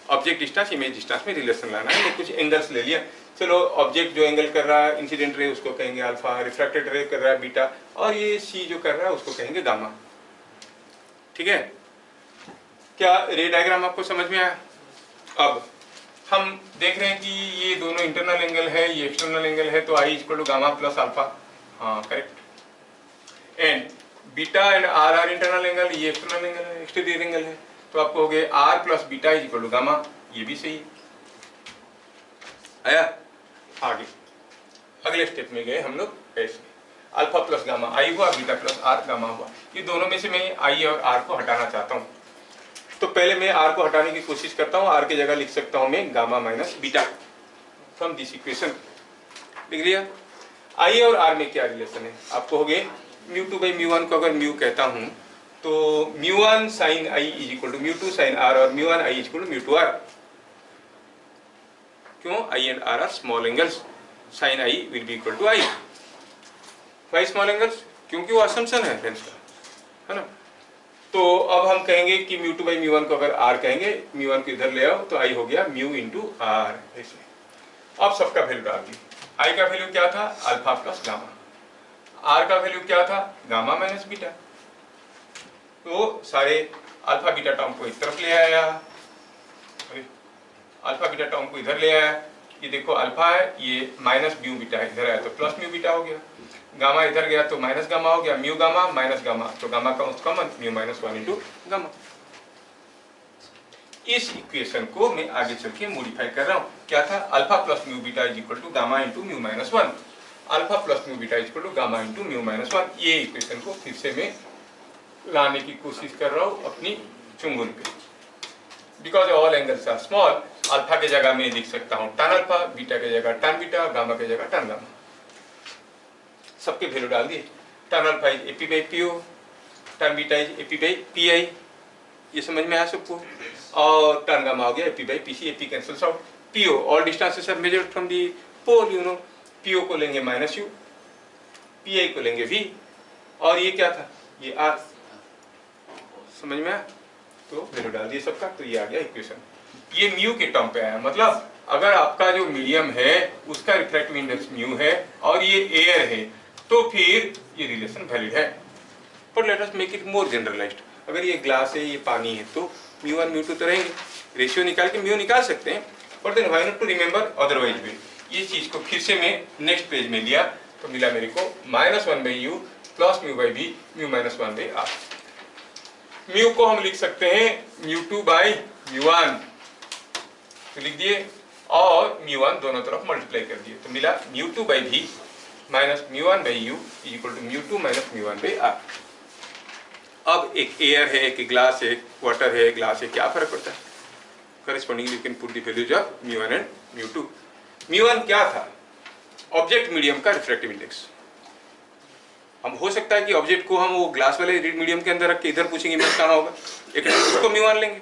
ऑब्जेक्ट डिस्टेंस इमेज डिस्टेंस में रिलेशन लाना है। मैं कुछ एंगल्स ले लिया, चलो ऑब्जेक्ट जो एंगल कर रहा है इंसिडेंट रे उसको कहेंगे अल्फा, रिफ्रैक्टेड रे कर रहा है बीटा, और ये सी जो कर रहा है उसको कहेंगे गामा। ठीक है, क्या रे डायग्राम आपको समझ में आया? अब हम देख रहे हैं कि ये दोनों इंटरनल एंगल है, ये एक्सटर्नल एंगल है, तो i equal to gamma plus alpha. हाँ correct. And beta and r are internal angle, ये एक्सटर्नल एंगल है, एक्सटीरियर एंगल है, तो आपको हो गया r plus beta is equal to gamma. ये भी सही है। आया? आगे अगले स्टेप में गए हम लोग, ऐसे अल्फा प्लस गामा आई हुआ, बीटा प्लस आर गामा हुआ। ये दोनों में से मैं आई और आर को हटाना चाहता हूँ, तो पहले मैं आर को हटाने की कोशिश करता हूँ। आर की जगह लिख सकता हूँ मैं gamma minus beta from this equation. लिख लिया। आई और आर में क्या रिलेशन है? आपको हो गए mu two by mu one को अगर म्यू कहता हूँ तो mu one sine i is equal to mu two sine r, और mu one i is equal to mu two r. क्यों? I and r are small angles, sine i will be equal to i. Why small angles? क्योंकि वो assumption है lens का, है ना। तो अब हम कहेंगे कि mu two by mu one को अगर आर कहेंगे, म्यू वन को इधर ले आओ तो आई हो गया म्यू इंटू आर। ऐसे अब सबका वैल्यू डाल दी। आई का वैल्यू क्या था? Alpha plus gamma. आर का वैल्यू क्या था? Gamma minus beta. तो सारे अल्फा बीटा टर्म को इस तरफ ले आया, अल्फा बीटा टर्म को इधर ले आया। ये देखो अल्फा है, ये माइनस म्यू बीटा है, इधर आया तो प्लस म्यू बीटा हो गया। गामा इधर गया तो माइनस गामा हो गया, म्यू गामा माइनस गामा, तो गामा का उसका common, mu minus one into gamma. इस इक्वेशन को मैं आगे चल के मॉडिफाई कर रहा हूँ। क्या था? Alpha plus mu beta is equal to gamma into mu minus one. Alpha plus mu beta is equal to gamma into mu minus one. ये इक्वेशन को फिर से मैं लाने की कोशिश कर रहा हूँ अपनी चुंगल पे। Because all angles are small, alpha के जगह में लिख सकता हूँ टन अल्फा, बीटा के जगह टन बीटा, गामा के जगह टन गामा। सबके वैल्यू डाल दिए। Tan alpha is AP by P O, tan beta is AP by P I. ये समझ में आया सबको? और टन गामा हो गया AP by P C. AP cancels out. P O all distances are measured from the pole, you know. P O को लेंगे माइनस यू, पी आई को लेंगे वी, और ये क्या था? ये आर। समझ में आया? तो वैल्यू डाल दिए सबका, तो ये आ गया इक्वेशन। ये म्यू के टर्म पे आया, मतलब अगर आपका जो मीडियम है उसका रिफ्रैक्टिव इंडेक्स म्यू है और ये एयर है, तो फिर ये रिलेशन वैलिड है। But let us make it more generalized. अगर ये ग्लास है, ये पानी है, तो म्यू वन म्यू टू तो रहेंगे। रेशियो निकाल के म्यू निकाल सकते हैं, but then why not to remember otherwise way. ये चीज को फिर से मैं नेक्स्ट पेज में लिया, तो मिला मेरे को minus one by U plus mu by V, mu minus one by R. Mu को हम लिख सकते हैं μ2 बाई μ1, तो लिख दिए, और μ1 दोनों तरफ मल्टीप्लाई कर दिए, तो मिला μ2 बाई v माइनस μ1 by u is equal to μ2 माइनस μ1 बाई r। अब एक एयर है, एक ग्लास है, वाटर है, ग्लास है, क्या फर्क पड़ता है? Correspondingly you can put the values of μ1 and μ2। μ1 क्या था? ऑब्जेक्ट मीडियम का रिफ्रैक्टिव इंडेक्स। हम हो सकता है कि ऑब्जेक्ट को हम वो ग्लास वाले मीडियम के अंदर रख के इधर पूछेंगे इमेज कहाँ होगा, एक उसको μ1 लेंगे।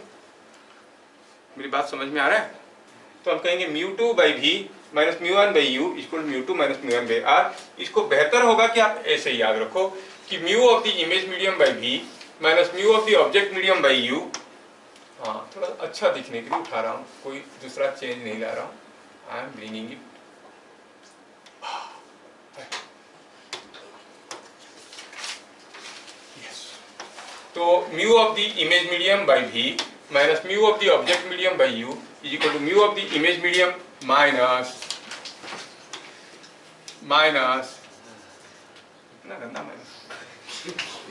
मेरी बात समझ में आ रहा है? तो हम कहेंगे μ2 बाई v माइनस μ1 बाई u इक्वल μ2 माइनस μ1 बाई r। इसको बेहतर होगा कि आप ऐसे याद रखो कि mu of the image medium by v minus mu of the object medium by u। हाँ, थोड़ा अच्छा दिखने के लिए उठा रहा हूँ, कोई दूसरा चेंज नहीं ला रहा हूँ, आई एम ब्रिंगिंग इट। तो mu of the image medium by v minus mu of the object medium by u is equal to mu of the image medium minus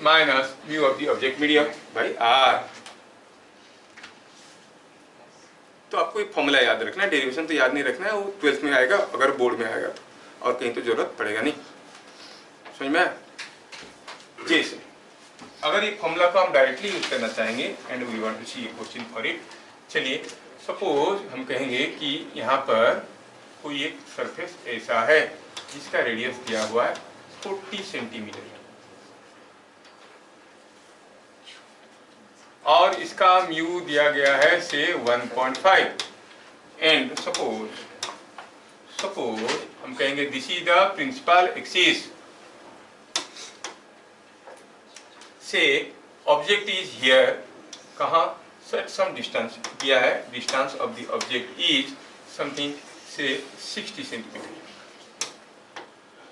minus mu of the object medium by r। तो आपको एक formula याद रखना है, derivation तो याद नहीं रखना है, वो 12th में आएगा अगर बोर्ड में आएगा तो, और कहीं तो जरूरत पड़ेगा नहीं। समझ में आया? जैसे अगर ये फॉर्मूला को हम डायरेक्टली यूज करना चाहेंगे and we want to see a question for it. चलिए सपोज हम कहेंगे कि यहाँ पर कोई एक सरफेस ऐसा है जिसका रेडियस दिया हुआ है 40 सेंटीमीटर और इसका म्यू दिया गया है से 1.5 एंड सपोज हम कहेंगे this is the principal axis से ऑब्जेक्ट इज हियर, कहाँ सेट सम डिस्टेंस दिया है, distance of the object is something से 60 सेंटीमीटर,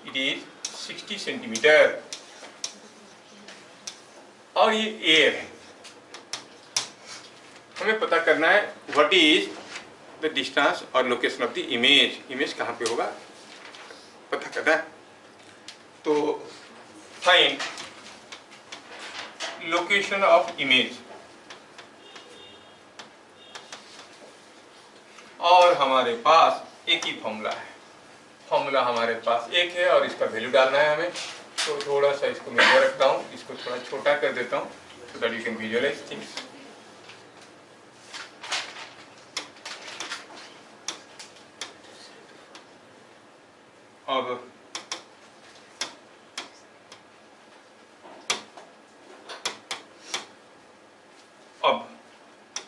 इट इज 60 सेंटीमीटर और ये एयर है। हमें पता करना है व्हाट इज द डिस्टेंस और location of the image, image कहाँ पे होगा पता करना है। तो फाइंड लोकेशन ऑफ इमेज, और हमारे पास एक ही फॉर्मूला है, फॉर्मूला हमारे पास एक है और इसका वैल्यू डालना है हमें। तो थोड़ा सा इसको मैं इधर रखता हूँ, इसको थोड़ा छोटा कर देता हूँ so that you can visualise things. अब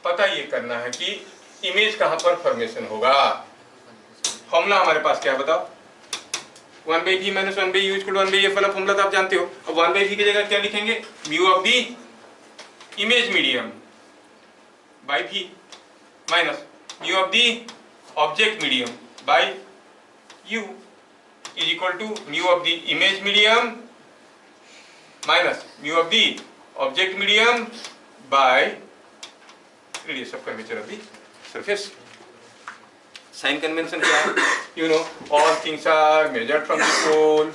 पता ये करना है कि इमेज कहां पर फॉर्मेशन होगा। फॉर्मूला हमारे पास क्या है बताओ, 1/v minus 1/u equal to 1/f वाला फॉर्मूला तो आप जानते हो। अब 1/v की जगह क्या लिखेंगे, mu of the image medium by v minus mu of the object medium by u is equal to mu of the image medium minus mu of the object medium by radius of curvature of the surface. Sign convention क्या है, you know all things are measured from the pole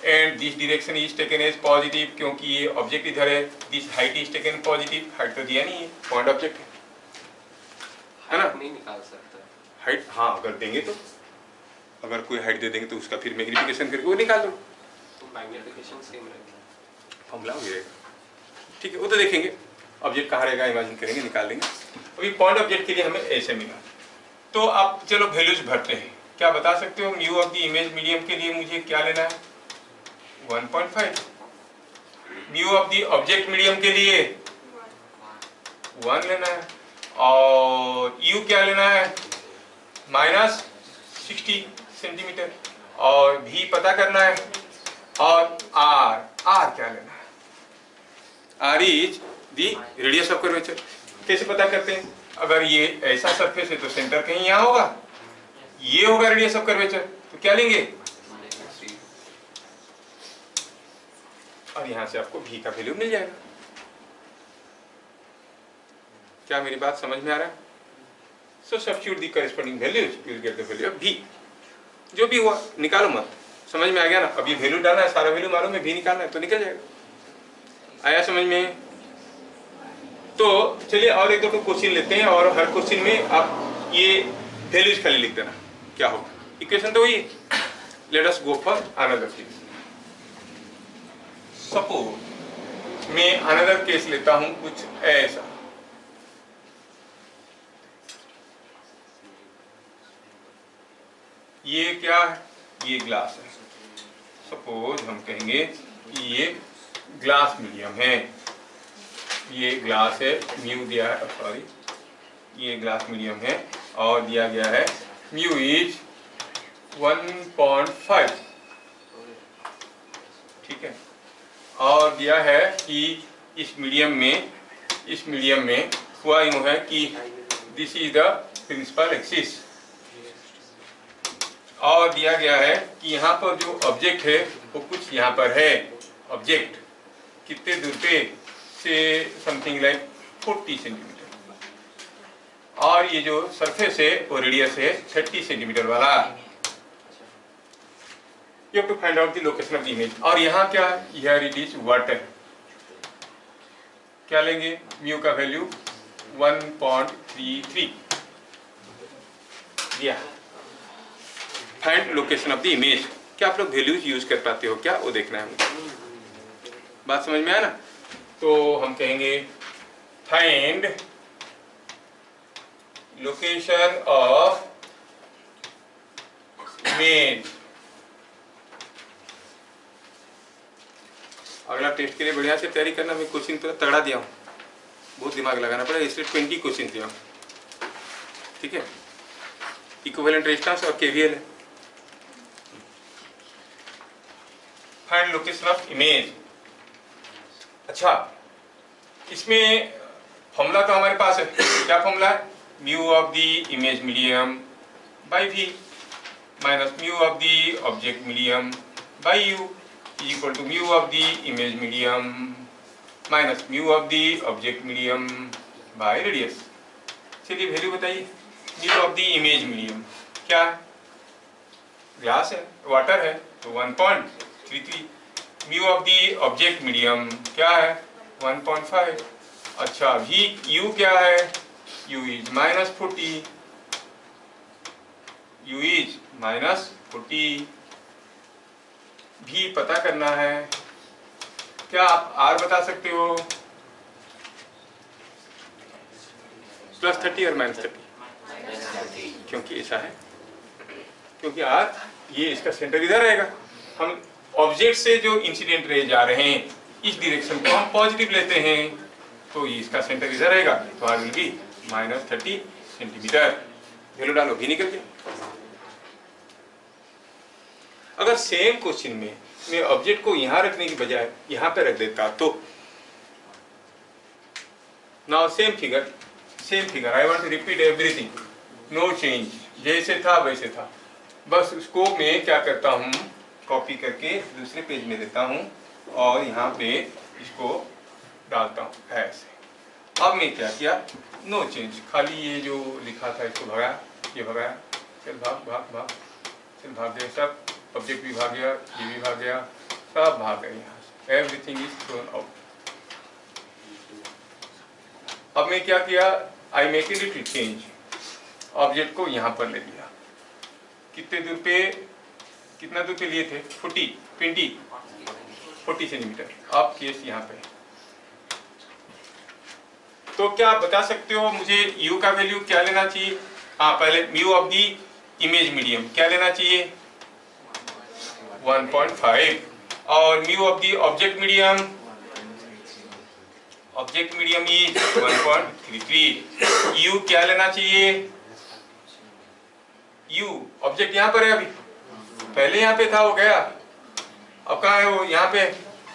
and this direction is taken as positive, क्योंकि ये object इधर है, this height is taken positive, height तो दिया नहीं है, पॉइंट ऑब्जेक्ट है ना, नहीं निकाल सकता हाइट। हाँ अगर देंगे तो, अगर कोई हाइट दे देंगे तो उसका फिर मैग्निफिकेशन करके वो निकाल दो, तो मैग्निफिकेशन सेम रहेगा, फॉर्मूला हो जाएगा। ठीक है, वो तो देखेंगे ऑब्जेक्ट कहाँ रहेगा, इमेजिन करेंगे, निकाल लेंगे। अभी पॉइंट ऑब्जेक्ट के लिए हमें ऐसे मिला, तो आप चलो वैल्यूज भरते हैं। क्या बता सकते हो mu of the image medium के लिए मुझे क्या लेना है, 1.5। Mu of the object medium के लिए 1 लेना है, और यू क्या लेना है माइनस 60 सेंटीमीटर, और भी पता करना है, और आर क्या लेना है, R is the radius of curvature. कैसे पता करते हैं, अगर ये ऐसा सरफेस है तो सेंटर कहीं यहाँ होगा, ये होगा रेडियस ऑफ कर्वेचर, तो क्या लेंगे, और यहां से आपको भी का वैल्यू मिल जाएगा। क्या मेरी बात समझ में आ रहा है? So substitute the corresponding values, you will get the value of भी। जो भी हुआ निकालो मत, समझ में आ गया ना। अब ये वैल्यू डालना है, सारा वैल्यू मालूम है, भी निकालना है तो निकल जाएगा। आया समझ में? तो चलिए और एक दो क्वेश्चन लेते हैं और हर क्वेश्चन में आप ये वैल्यूज खाली लिख देना क्या होगा। इक्वेशन तो वही, let us go for another case. Suppose मैं अनदर केस लेता हूं कुछ ऐसा, ये क्या है, ये ग्लास है। सपोज हम कहेंगे कि ये ग्लास मीडियम है, ये ग्लास है, म्यू दिया है, सॉरी ये ग्लास मीडियम है और दिया गया है म्यू इज 1.5, ठीक है। और दिया है कि इस मीडियम में हुआ यूं है कि this is the principal axis, और दिया गया है कि यहाँ पर जो ऑब्जेक्ट है वो कुछ यहाँ पर है। ऑब्जेक्ट कितने दूर पे से, समथिंग लाइक 40 सेंटीमीटर, और ये जो सरफेस है वो रेडियस है 30 सेंटीमीटर वाला। You have to find out the location of the image. और यहाँ क्या, हियर इट इज वाटर, क्या लेंगे, म्यू का वैल्यू 1.33 दिया। Find location of the image, क्या आप लोग वैल्यूज यूज कर पाते हो क्या, वो देखना है मुझे। बात समझ में आया ना? तो हम कहेंगे फाइंड लोकेशन ऑफ इमेज। अगला टेस्ट के लिए बढ़िया से तैयारी करना। मैं क्वेश्चन पूरा तगड़ा दिया हूँ, बहुत दिमाग लगाना पड़ेगा, इसलिए 20 क्वेश्चन दिया हूँ, ठीक है। इक्विवेलेंट रेजिस्टेंस और केवीएल है। Find location of image. अच्छा, इसमें फॉर्मूला तो हमारे पास है, क्या फॉर्मूला है, mu of the image medium by V minus mu of the object medium by U is equal to mu of the image medium minus mu of the object medium by radius. चलिए value बताइए। Mu of the image medium क्या है, glass है, water है, तो 1.33। Mu of the object medium क्या है, 1.5। अच्छा, वी यू क्या है, यू इज -40, यू इज -40। भी पता करना है, क्या आप आर बता सकते हो, +30 और -30, क्योंकि ऐसा है, क्योंकि आर ये इसका सेंटर इधर रहेगा। हम ऑब्जेक्ट से जो इंसिडेंट रे जा रहे हैं इस डायरेक्शन को हम पॉजिटिव लेते हैं, तो ये इसका सेंटर इधर रहेगा, तो R will be -30 centimetre. Value डालो, भी निकल गया। अगर सेम क्वेश्चन में मैं ऑब्जेक्ट को यहां रखने की बजाय यहां पे रख देता तो, now same figure I want to repeat everything, no change, जैसे था वैसे था। बस उसको मैं क्या करता हूँ, कॉपी करके दूसरे पेज में देता हूँ और यहाँ पे इसको डालता हूँ ऐसे। अब मैं क्या किया, नो चेंज, खाली ये जो लिखा था इसको भगाया, ये भगाया, चल भाग भाग भाग, चल भाग गए सब, ऑब्जेक्ट भी भाग गया, ये भी भाग गया, सब भाग गए यहाँ से, एवरीथिंग इज थ्रोन आउट। अब मैं क्या किया, I make it little change, object को यहाँ पर ले लिया, कितने दूर पे, कितना दूर पे लिए थे, 40 सेंटीमीटर। अब केस यहाँ पे, तो क्या आप बता सकते हो मुझे u का वैल्यू क्या लेना चाहिए? हाँ, पहले mu of the image medium क्या लेना चाहिए, 1.5, और mu of the object medium is 1.33। u क्या लेना चाहिए, u ऑब्जेक्ट यहाँ पर है, अभी पहले यहाँ पे था, वो गया, अब कहाँ है वो, यहाँ पे,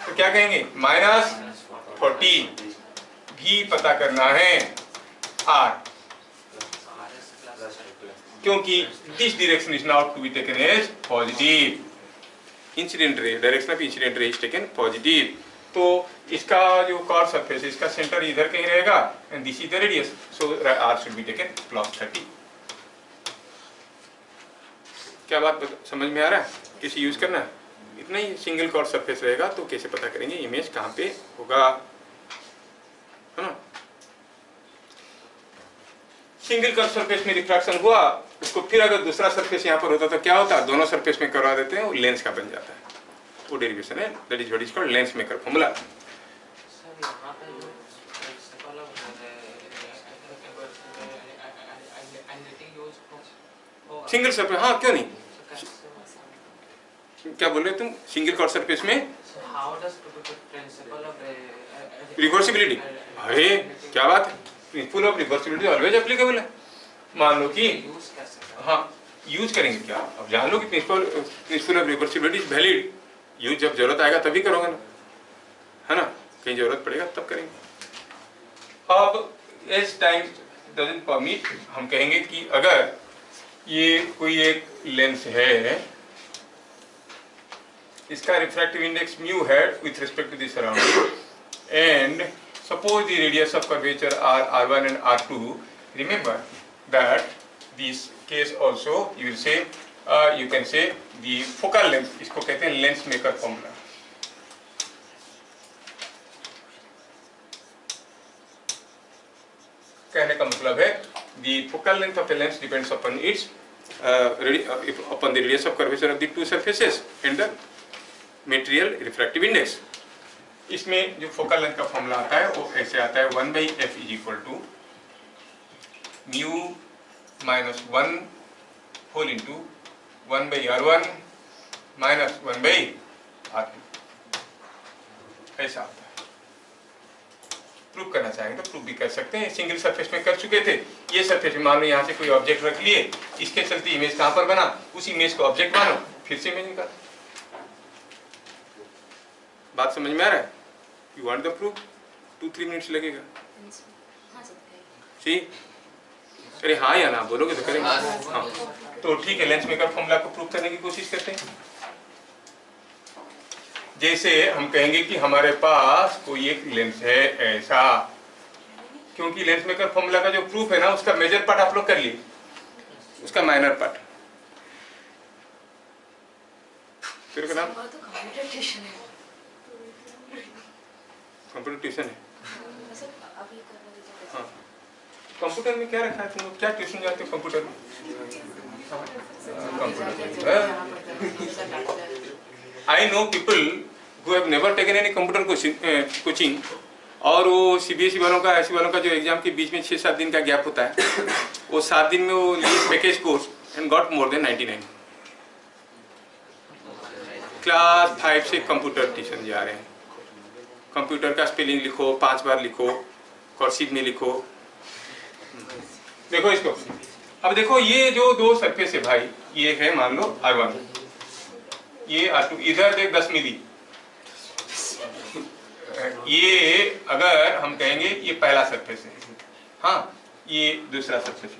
तो क्या कहेंगे, -40। भी पता करना है r, क्योंकि this direction is not to be taken as positive, incident ray, direction of incident ray is taken positive. तो इसका जो कॉर्ड सरफेस है, इसका सेंटर इधर कहीं रहेगा, and this is the radius, so r should be taken +30। क्या बात समझ में आ रहा है, कैसे यूज करना है? इतना ही, सिंगल कॉर्ड सरफेस रहेगा तो कैसे पता करेंगे इमेज कहाँ पे होगा, है ना। सिंगल कर्व सरफेस में रिफ्रैक्शन हुआ, उसको फिर अगर दूसरा सरफेस यहाँ पर होता तो क्या होता, दोनों सरफेस में करवा देते हैं, वो लेंस का बन जाता है, वो डेरिवेशन है, that is what is called lens maker formula. Sir यहाँ पे जो प्रिंसिपल ऑफ सिंगल सरफेस, हाँ क्यों नहीं, क्या बोल रहे हो तुम, सिंगल कर्व सरफेस में how does principle of reversibility, अरे क्या बात है, principle of reversibility always applicable है। मान लो कि यूज कैसे करें? हाँ यूज करेंगे क्या, अब जान लो कि principle of reversibility is valid, use जब जरूरत आएगा तभी करोगे ना, है ना, कहीं जरूरत पड़ेगा तब करेंगे। अब एज टाइम डजंट परमिट, हम कहेंगे कि अगर ये कोई एक लेंस है, इसका रिफ्रैक्टिव इंडेक्स म्यू है with respect to the surrounding, and suppose the radius of curvature are r1 and r2, remember that this case also you will say you can say the focal length, इसको कहते हैं lens maker formula. कहने का मतलब है the focal length of a lens depends upon its upon the radius of curvature of the two surfaces and the material refractive index। इसमें जो focal length का फॉर्मूला आता है वो ऐसे आता है 1/f is equal to mu minus 1 whole into 1/r1 minus 1/r2, ऐसा आता है। प्रूव करना चाहेंगे तो प्रूव भी कर सकते हैं, सिंगल सरफेस में कर चुके थे, ये सरफेस में मान लो यहाँ से कोई ऑब्जेक्ट रख लिए, इसके चलते इमेज कहाँ पर बना, उस इमेज को ऑब्जेक्ट मानो, फिर से इमेज निकालो। बात समझ में आ रहा है? You want the proof, 2-3 minutes लगेगा। ठीक, अरे हाँ या ना बोलोगे तो करेंगे। हाँ तो ठीक है, लेंस मेकर फॉर्मूला को प्रूव करने की कोशिश करते हैं। जैसे हम कहेंगे कि हमारे पास कोई एक लेंस है ऐसा, क्योंकि लेंस मेकर फॉर्मूला का जो प्रूफ है ना, उसका मेजर पार्ट आप लोग कर लिए, उसका माइनर पार्ट तेरे का नाम कंप्यूटर ट्यूशन है। हाँ, कंप्यूटर में क्या रखा है तुम लोग, क्या ट्यूशन जाते हो कंप्यूटर में? Computer, I know people who have never taken any computer coaching, और वो सीबीएसई वालों का, ऐसी वालों का जो एग्जाम के बीच में 6-7 दिन का गैप होता है, वो 7 दिन में वो लिए package course and got more than 99। Class 5 से कंप्यूटर ट्यूशन जा रहे हैं, कंप्यूटर का स्पेलिंग लिखो, 5 बार लिखो, कर्सिव में लिखो। देखो इसको, अब देखो ये जो दो सरफेस है भाई, ये है मान लो R1, ये R2, इधर देख 10 मिली, ये अगर हम कहेंगे ये पहला सरफेस है, हाँ ये दूसरा सरफेस है,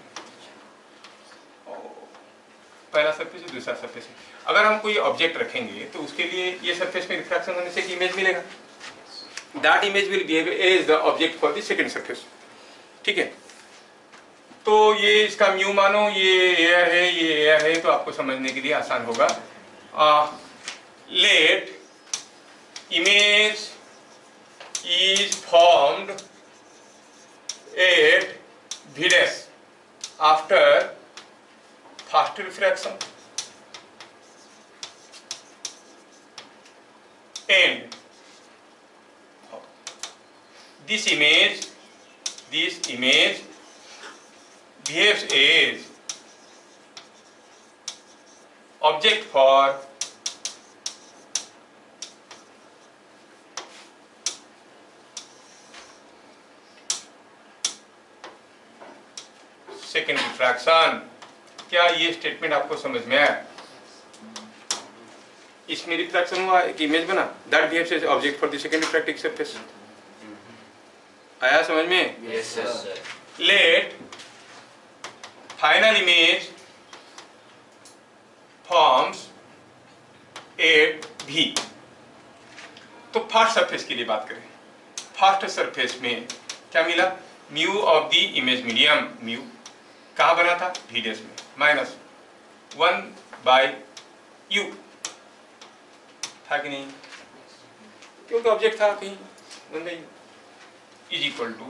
पहला सरफेस है दूसरा सरफेस है। अगर हम कोई ऑब्जेक्ट रखेंगे तो उसके लिए ये सरफेस में रिफ्रैक्शन होने से एक इमेज मिलेगा, that image will behave as the object for the second surface। ठीक है, तो ये इसका म्यू मानो, ये एयर है, ये एयर है, तो आपको समझने के लिए आसान होगा। Let image is formed at v dash after first refraction and this image behaves as object for second refraction। क्या ये स्टेटमेंट आपको समझ में आया? इसमें रिफ्रैक्शन हुआ, एक इमेज बना, that behaves as object for the second refracting surface। आया समझ में? Yes, sir. Let final image forms at V। तो फास्ट सरफेस की लिए बात करें, फास्ट सरफेस में क्या मिला, mu of the image medium, mu कहाँ बना था, V डैश में, माइनस 1/u था कि नहीं, क्योंकि ऑब्जेक्ट था कहीं, 1/u इज इक्वल टू,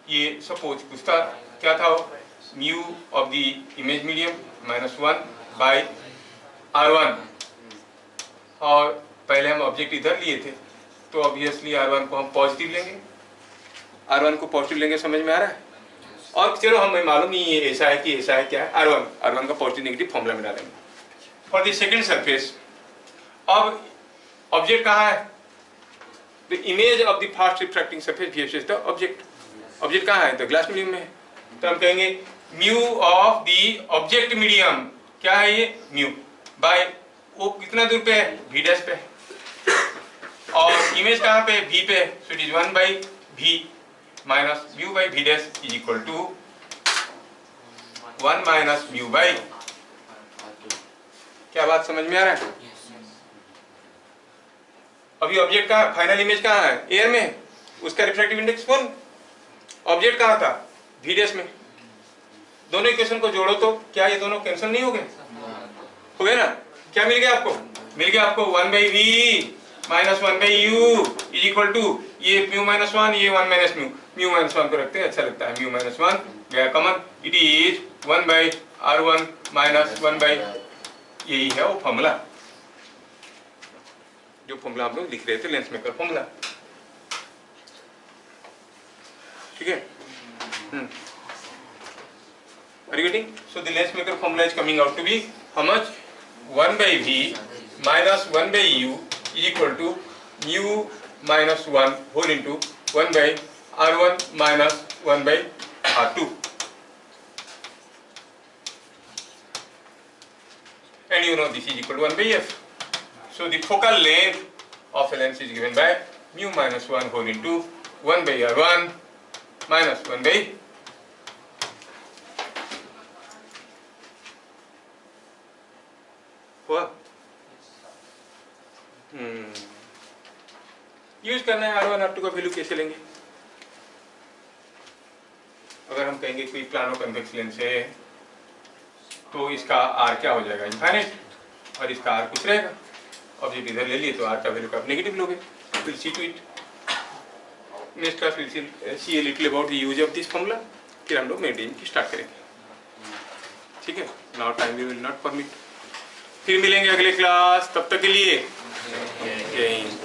ये सपोज उसका क्या था वो, mu of the image medium -1 by R1, और पहले हम ऑब्जेक्ट इधर लिए थे तो ऑब्वियसली R1 को हम पॉजिटिव लेंगे, R1 को पॉजिटिव लेंगे, समझ में आ रहा है। और चलो हमें मालूम नहीं है ऐसा है कि ऐसा है, क्या है R1 का पॉजिटिव नेगेटिव फॉर्मूला में डालेंगे फॉर द सेकंड सरफेस। अब ऑब्जेक्ट कहाँ है, the image of the fast refracting surface VF is the object. Object कहाँ है, द ग्लास मीडियम में है, तो हम कहेंगे mu of the object medium, क्या है ये, म्यू बाय वो कितना दूर पे है, V डैश पे, और इमेज कहाँ पे, V पे, so it is 1 by V minus mu by V dash is equal to 1 minus mu by. क्या बात समझ में आ रहा है। अभी ऑब्जेक्ट का फाइनल इमेज कहाँ है, एयर में, उसका रिफ्रैक्टिव इंडेक्स 1, ऑब्जेक्ट कहाँ था, V डैश में। दोनों इक्वेशन को जोड़ो तो क्या ये दोनों कैंसिल नहीं हो गए, हो गए ना। क्या मिल गया आपको, मिल गया आपको 1 by V minus 1 by U is equal to ये म्यू माइनस 1, ये 1 माइनस म्यू, म्यू माइनस 1 को रखते हैं, अच्छा लगता है, म्यू माइनस 1 गया common, it is 1 by R1 minus 1 by, यही है वो फॉर्मूला जो फॉर्मूला हम लोग लिख रहे थे, लेंस मेकर फॉर्मूला, ठीक है। Are you getting? So the lens maker formula is coming out to be how much? 1 by V minus 1 by U is equal to mu minus 1 whole into 1 by R1 minus 1 by R2. And you know this is equal to 1 by F. So the focal length of a lens is given by mu minus 1 whole into 1 by R1 minus 1 by हुआ। Use करना है R1 R2 का value कैसे लेंगे। अगर हम कहेंगे कोई प्लानो कन्वेक्स लेंस है तो इसका R क्या हो जाएगा, इनफाइनाइट, और इसका R कुछ रहेगा। ऑब्जेक्ट इधर ले लिए तो R का वैल्यू का आप नेगेटिव लोगे। Will see to it next class, will see a little about the use of this formula, फिर हम लोग मेंटेन की स्टार्ट करेंगे, ठीक है। Now time we will not permit. फिर मिलेंगे अगले क्लास, तब तक के लिए जय हिंद।